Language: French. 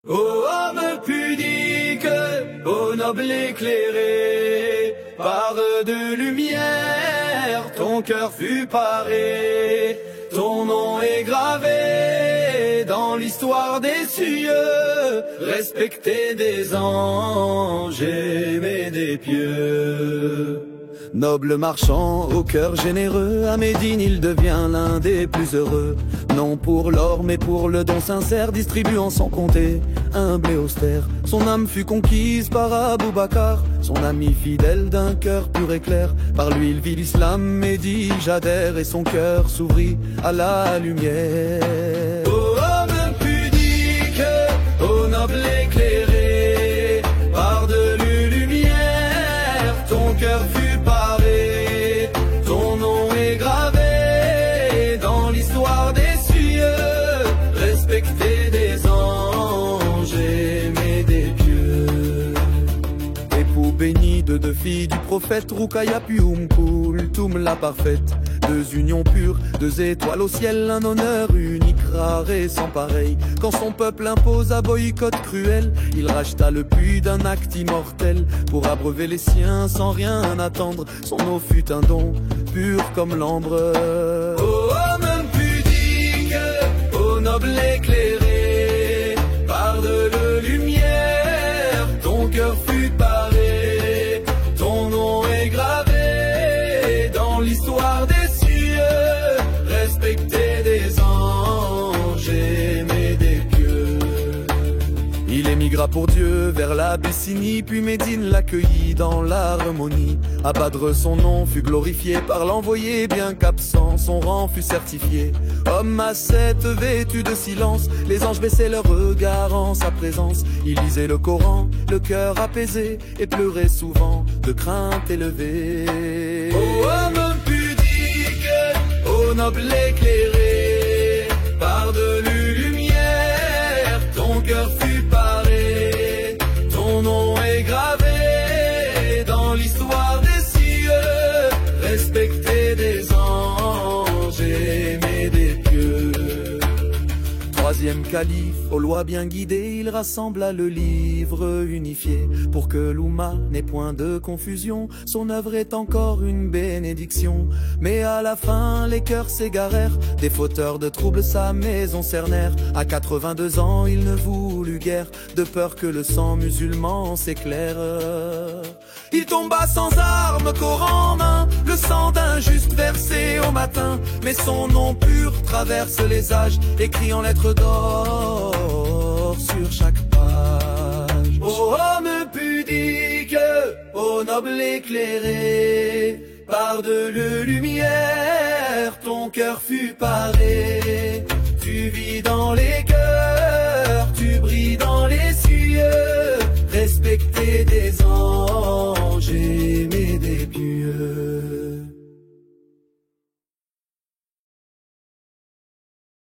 Ô homme pudique, ô noble éclairé, par de lumière, ton cœur fut paré, ton nom est gravé dans l'histoire des cieux, respecté des anges, aimé des pieux. Noble marchand, au cœur généreux, à Médine il devient l'un des plus heureux. Non pour l'or mais pour le don sincère, distribuant sans compter, humble et austère. Son âme fut conquise par Abou Bakar, son ami fidèle d'un cœur pur et clair. Par lui il vit l'islam et dit j'adhère, et son cœur s'ouvrit à la lumière. Ô homme pudique, ô noble éclairé, par de lumière, ton cœur fut paré, ton nom est gravé dans l'histoire des cieux, respecté des anges, aimé des pieux. Époux béni de deux filles du prophète, Roukaya puis Kulthum la parfaite. Deux unions pures, deux étoiles au ciel, un honneur unique, rare et sans pareil. Quand son peuple impose un boycott cruel, il racheta le puits d'un acte immortel pour abreuver les siens sans rien attendre. Son eau fut un don, pur comme l'ambre. Ô homme pudique, ô noble éclairé, par de lumière, ton cœur fut paré, ton nom est gravé dans l'histoire des respecté des anges, aimé des pieux. Il émigra pour Dieu vers l'Abyssinie, puis Médine l'accueillit dans l'harmonie. À Badr son nom fut glorifié par l'envoyé, bien qu'absent son rang fut certifié. Homme ascète vêtu de silence, les anges baissaient leur regard en sa présence. Il lisait le Coran, le cœur apaisé, et pleurait souvent de crainte élevée. Ô homme pudique, ô noble éclairé, par de lumière, ton cœur fut paré, ton nom est gravé dans l'histoire des cieux, respecté des anges, aimé des pieux. Troisième calife, aux lois bien guidées, il rassembla le livre unifié. Pour que l'Oumma n'ait point de confusion, son œuvre est encore une bénédiction. Mais à la fin, les cœurs s'égarèrent, des fauteurs de troubles sa maison cernèrent. À 82 ans, il ne voulut guère, de peur que le sang musulman s'éclaire. Il tomba sans armes, Coran en main, le sang d'un juste versé au matin. Mais son nom pur traverse les âges, écrit en lettres d'or sur chaque page. Ô homme pudique, ô noble éclairé, par de lumière, ton cœur fut paré, tu vis dans les cœurs